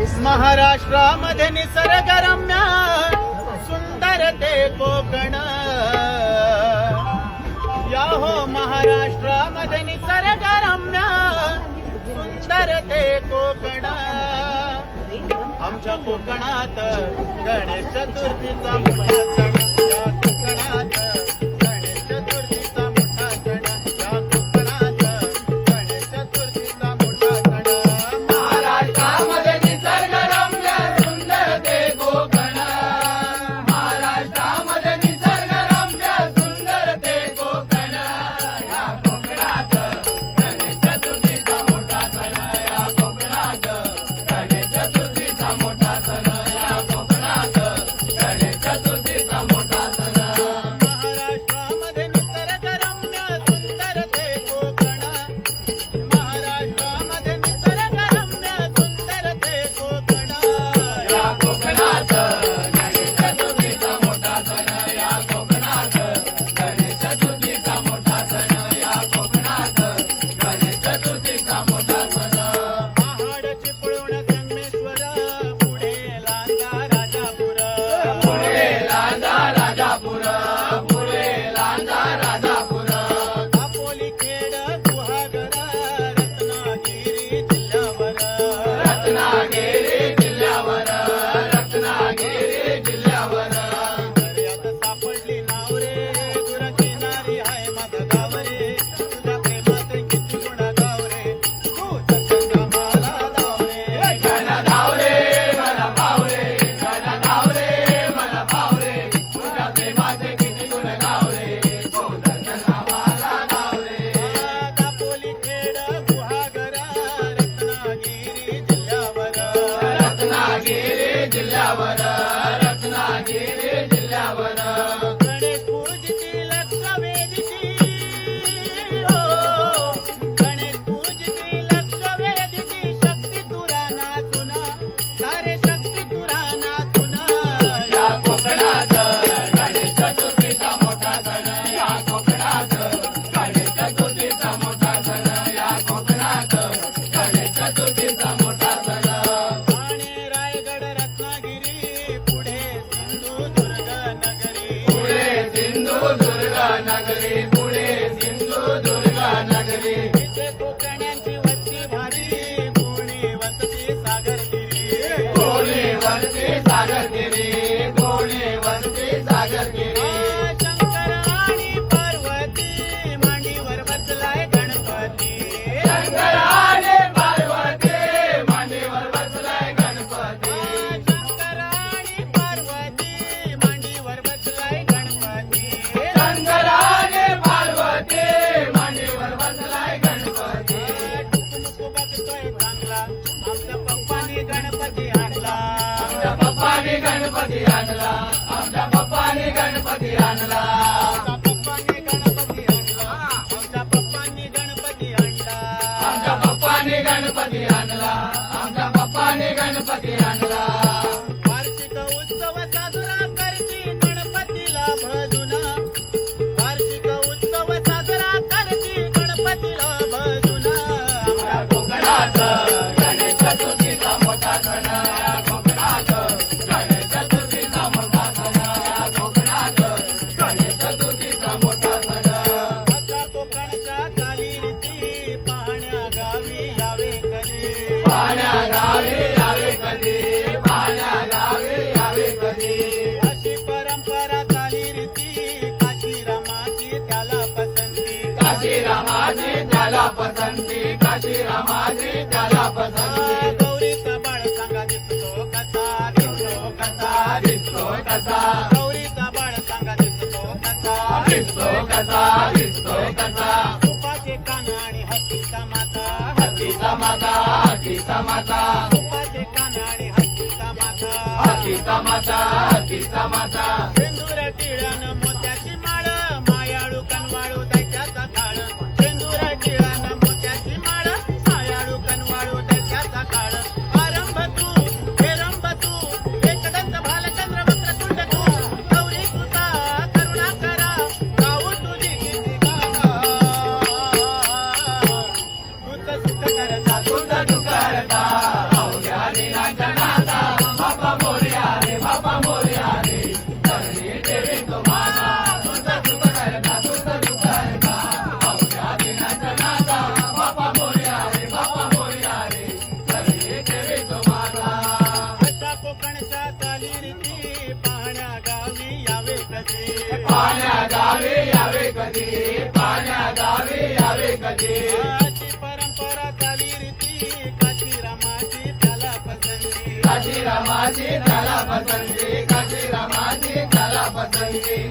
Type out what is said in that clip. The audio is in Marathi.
महाराष्ट्रामध्ये निसर्गरम्य सुंदर ते कोकण, या हो महाराष्ट्रामध्ये निसर्गरम्य सुंदर ते कोकण. आमच्या कोकणात गणेश चतुर्थीचा मोठा सण, या कोकणात गणेश चतुर्थीचा मोठा सण, या कोकणात गणेश चतुर्थीचा मोठा सण. महाराष्ट्रामध्ये निसर्गरम्य सुंदर ते कोकण, महाराष्ट्रामध्ये निसर्गरम्य सुंदर ते कोकण. या कोकणात गणेश चतुर्थीचा मोठा सण, या कोकणात गणेश चतुर्थीचा मोठा सण, या कोकणात गणेश चतुर्थीचा मोठा सण. महाराष्ट्रामध्ये निसर्गरम्य सुंदर ते कोकण, महाराष्ट्रामध्ये निसर्गरम्य सुंदर ते कोकण. या कोकणात गणेश चतुर्थीचा मोठा सण, या कोकणात गणेश चतुर्थीचा मोठा सण, या कोकणात गणेश चतुर्थीचा मोठा सण. पहाड चिपळूण संगमेश्वर, पुढे लांजा राजापूर, पुढे लांजा राजापूर, पुढे लांजा राजापूर. दापोली खेड गुहागर, रत्नागिरी जिल्ह्यावर, रत्नागिरी जिल्ह्यावर, रत्नागिरी जिल्ह्यावर. दर्यात सापडली नाव रे, दूर किनारी आहे माझं गाव रे. तुझ्या प्रेमाचे किती गुण गाव रे, तू जगंगा मला धाव रे. गण धाव रे मला भाव रे, गण धाव रे मला भाव रे. तुझ्या प्रेमाचे किती गुण गाव रे, तू दर्शन आम्हाला गाव रे. दापोली खेड गुहागर, रत्नागिरी जिल्ह्यावर, रत्नागिरी जिल्ह्यावर, रत्नागिरी जिल्ह्यावर. गणेश पूजती लक्ष वेदती, हो गणेश पूजती लक्ष वेदती. शक्ती तुरा नाचून, सारे शक्ती तुरा नाचून. या कोकणात गणेश चतुर्थीचा मोठा सण, या कोकणात गणेश चतुर्थीचा मोठा सण, या कोकणात गणेश चतुर्थीचा मोठा सण. ठाणे रायगड रत्नागिरी, पुढे सिंधुदुर्ग नगरी, पुढे सिंधुदुर्ग नगरी, पुढे सिंधुदुर्ग नगरी. इथे कोकण्यांची वस्ती भारी, कोणी वसती सागरगिरी. कोणी वरती सागरगिरी, कोणी वरती सागरगिरी. शंकर आणि पार्वती, मांडीवर बसलाय गणपती. शंकर आणि पार्वती, मांडीवर बसलाय गणपती. शंकर आणि पार्वती, मांडीवर बसलाय गणपती. शंकर आणि पार्वती, मांडीवर बसलाय गणपती. टुकमुक बघतोय चांगला, आमच्या पप्पानी गणपती आणला. आमच्या पप्पानी गणपती आणला, आमच्या पप्पानी गणपती आणला. आमच्या पप्पानी गणपती आणला, आमच्या पप्पानी गणपती आणला. आमच्या पप्पानी गणपती आणला, आमच्या पप्पानी गणपती आणला. वार्षिक उत्सव साजरा करती गणपतीला भजून, वार्षिक उत्सव साजरा करती गणपतीला भजून. या कोकणात गणेश चतुर्थीचा मोठा सण, या कोकणात गणेश चतुर्थीचा मोठा सण, या कोकणात गणेश चतुर्थीचा मोठा सण. आता कोकणच्या चालीरीती पाहण्या गावी यावे कधी, पाण्या गावी यावे कधी, पाण्या गावी यावे कधी. अशी परंपरा चालीरीती काशीरामाची त्याला पसंती. काशीरामाची त्याला पसंती, काशीरामाची त्याला पसंती. गौरीचा बाळ सांगा दिसतो कसा, दिसतो कसा, दिसतो कसा, गौरीचा बाळ सांगा दिसतो कसा, दिसतो कसा, दिसतो कसा. तुपाचे कान आणि हत्तीचा माथा, हत्तीचा माता, हत्तीचा माता, तुपाचे कान आणि हत्तीचा माथा. हत्तीचा माता, हत्तीचा माता. सेंदूर टिळ्यानं मोत्याची माळ, मायाळू कनवाळू दैत्याचा काळ. सेंदूर टिळ्यानं मोत्याची माळ, मायाळू कनवाळू दैत्याचा काळ. आरंभ तू, हेरंभ तू, एकदंत भालचंद्र वक्रतुंड तू. गौरी सुता करुणा करा, गाऊ तुझी किती गाणं. तूच सुख करता, तुझ तू करता, अवघ्या दिनाच्या पाण्या गावी यावे कधी पाण्या गावी यावे कधी अशी परंपरा चाली रीती काशीरामाची त्याला पसंती काशीरामाची त्याला पसंती काशीरामाची त्याला पसंती